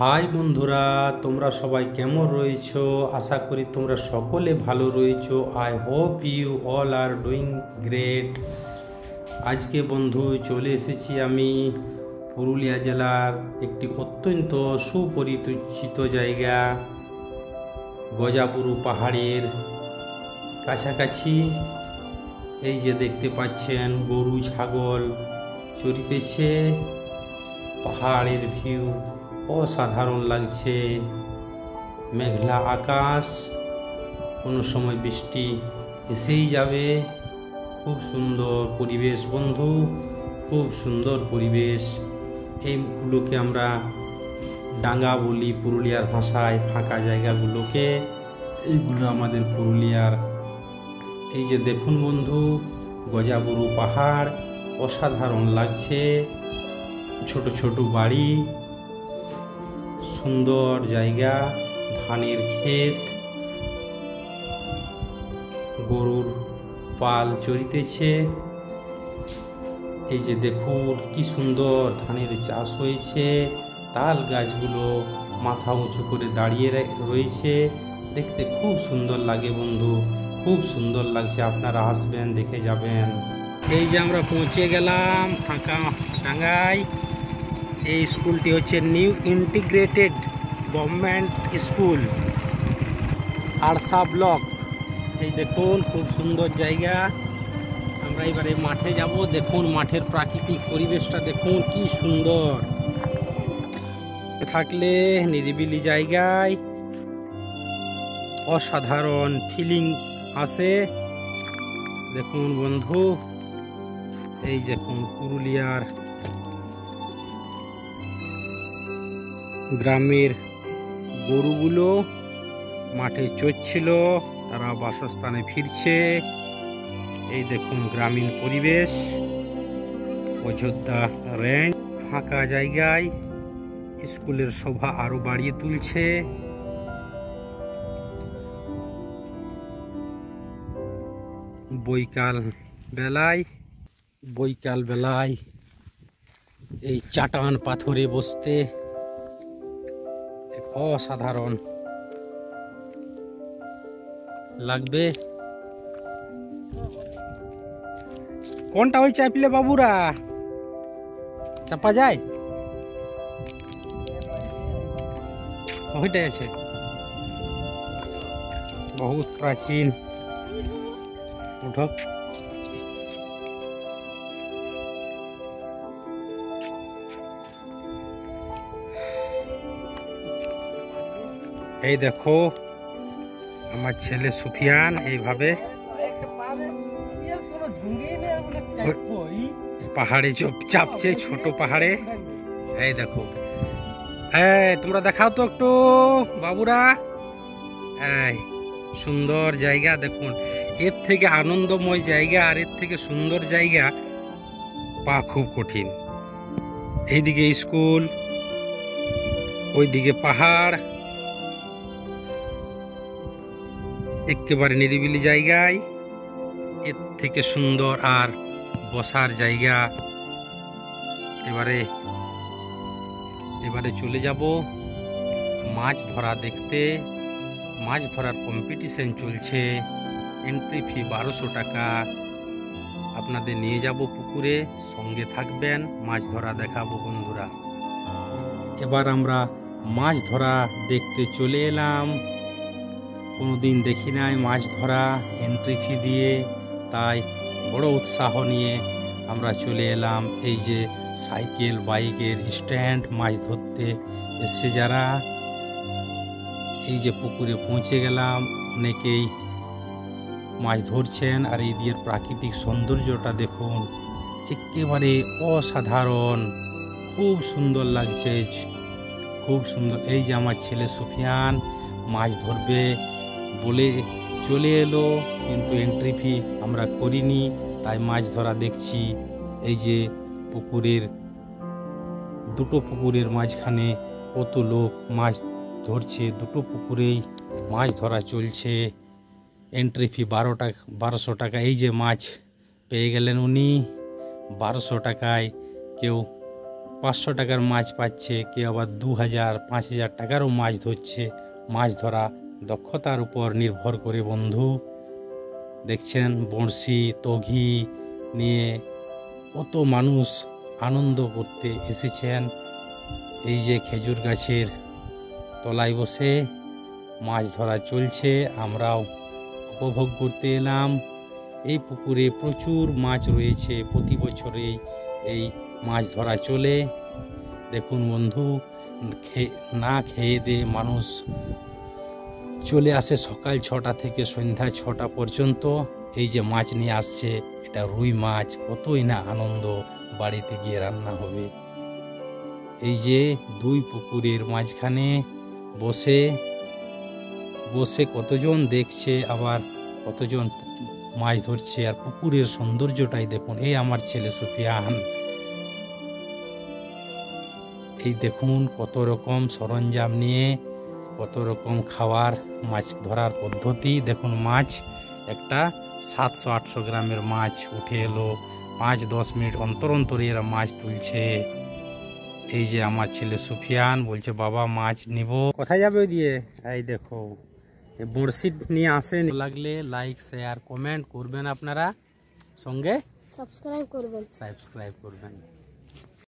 High বন্ধুরা, তোমরা সবাই কেমন রয়েছো? আশা করি তোমরা সকলে ভালো রয়েছো। I hope you all are doing great. আজকে বন্ধু চলে এসেছি আমি পুরুলিয়া জেলার একটি অত্যন্ত সুপরিচিত জায়গা গজাপুরু পাহাড়ের কাছাকাছি। এই যে দেখতে পাচ্ছেন গরু ছাগল চরিতেছে, পাহাড়ের ভিউ অসাধারণ লাগছে, মেঘলা আকাশ, কোনো সময় বৃষ্টি এসেই যাবে। খুব সুন্দর পরিবেশ বন্ধু, খুব সুন্দর পরিবেশ। এইগুলোকে আমরা ডাঙ্গা বলি পুরুলিয়ার ভাষায়, ফাঁকা জায়গাগুলোকে। এইগুলো আমাদের পুরুলিয়ার। এই যে দেখুন বন্ধু, গজাবুরু পাহাড় অসাধারণ লাগছে, ছোট ছোট বাড়ি, সুন্দর জায়গা, ধানের ক্ষেত, গরুর পাল চরিতেছে। এই যে দেখুন কি সুন্দর ধানের চাষ হয়েছে, তাল গাছগুলো মাথা উঁচু করে দাঁড়িয়ে রয়েছে, দেখতে খুব সুন্দর লাগে বন্ধু, খুব সুন্দর লাগছে। আপনারা আসবেন, দেখে যাবেন। এই যে আমরা পৌঁছে গেলাম ফাঁকা ডাঙ্গায়। এই স্কুলটি হচ্ছে new integrated government school, ARSA block. এই দেখুন খুব সুন্দর জায়গা। আমরা এবারে মাঠে যাব। দেখুন মাঠের প্রাকৃতিক পরিবেশটা দেখুন কি সুন্দর। থাকলে নিরিবিলি জায়গায় অসাধারণ ফিলিং আসে। দেখুন বন্ধু, এই দেখুন পুরুলিয়ার গ্রামের গরুগুলো মাঠে চড়ছিল, তারা বাসস্থানে ফিরছে। এই দেখুন গ্রামীণ পরিবেশ, অযোধ্যা রেঞ্জ, ফাঁকা জায়গায় স্কুলের শোভা আরো বাড়িয়ে তুলছে। বৈকাল বেলায় এই চাটান পাথরে বসতে অসাধারণ লাগবে। কোনটা ওই চাইলে বাবুরা চাপা যায়? ওইটাই আছে, বহুত প্রাচীন। উঠো। এই দেখো আমার ছেলে সুফিয়ান এইভাবে পাহাড়ে চাপছে, ছোট পাহাড়ে। এই দেখো, তোমরা দেখাও তো একটু বাবুরা। এই সুন্দর জায়গা দেখুন, এর থেকে আনন্দময় জায়গা আর এর থেকে সুন্দর জায়গা পাওয়া খুব কঠিন। এইদিকে স্কুল, ওইদিকে পাহাড়, একেবারে নিরিবিলি জায়গায় এর থেকে সুন্দর আর বসার জায়গা। এবারে চলে যাব মাছ ধরা দেখতে। মাছ ধরার কম্পিটিশন চলছে, এন্ট্রি ফি 1200 টাকা। আপনাদের নিয়ে যাব পুকুরে, সঙ্গে থাকবেন, মাছ ধরা দেখাবো বন্ধুরা। এবার আমরা মাছ ধরা দেখতে চলে এলাম। কোনোদিন দেখি নাই মাছ ধরা এন্ট্রি ফি দিয়ে, তাই বড় উৎসাহ নিয়ে আমরা চলে এলাম। এই যে সাইকেল বাইকের স্ট্যান্ড, মাছ ধরতে এসছে যারা, এই যে পুকুরে পৌঁছে গেলাম। অনেকেই মাছ ধরছেন, আর এই দিয়ে প্রাকৃতিক সৌন্দর্যটা দেখুন, একেবারে অসাধারণ, খুব সুন্দর লাগছে, খুব সুন্দর। এই যে আমার ছেলে সুফিয়ান মাছ ধরবে বলে চলে এলো, কিন্তু এন্ট্রি ফি আমরা করিনি, তাই মাছ ধরা দেখছি। এই যে দুটো পুকুরের মাঝখানে কত লোক মাছ ধরছে, দুটো পুকুরেই মাছ ধরা চলছে। এন্ট্রি ফি 1200 টাকা। এই যে মাছ পেয়ে গেলেন উনি 1200 টাকায়। কেউ 500 টাকার মাছ পাচ্ছে, কেউ আবার 2000 5000 টাকারও মাছ ধরছে। মাছ ধরা দক্ষতার উপর নির্ভর করে বন্ধু। দেখছেন বড়শি তঘি নিয়ে কত মানুষ আনন্দ করতে এসেছেন। এই যে খেজুর গাছের তলায় বসে মাছ ধরা চলছে, আমরাও উপভোগ করতে এলাম। এই পুকুরে প্রচুর মাছ রয়েছে, প্রতি বছরে এই মাছ ধরা চলে। দেখুন বন্ধু, না খেয়ে দিয়ে মানুষ চলে আসে সকাল 6টা থেকে সন্ধ্যা 6টা পর্যন্ত। এই যে মাছ নিয়ে আসছে, এটা রুই মাছ, কতই না আনন্দ, বাড়িতে গিয়ে রান্না হবে। এই যে দুই পুকুরের মাঝখানে বসে বসে কতজন দেখছে, আবার কতজন মাছ ধরছে। আর পুকুরের সৌন্দর্যটাই দেখুন। এই আমার ছেলে সুফিয়ান, এই দেখুন কত রকম সরঞ্জাম নিয়ে, কত রকম খাবার, মাছ ধরার পদ্ধতি দেখুন। মাছ একটা 700-800 গ্রামের মাছ উঠে এলো, 5-10 মিনিট অন্তর অন্তর এরা মাছ তুলছে। এই যে আমার ছেলে সুফিয়ান বলছে বাবা মাছ নিব। কোথায় যাবে ওই দিয়ে? এই দেখো বড়শি নিয়ে আসেন। লাগলে লাইক শেয়ার কমেন্ট করবেন, আপনারা সঙ্গে সাবস্ক্রাইব করবেন।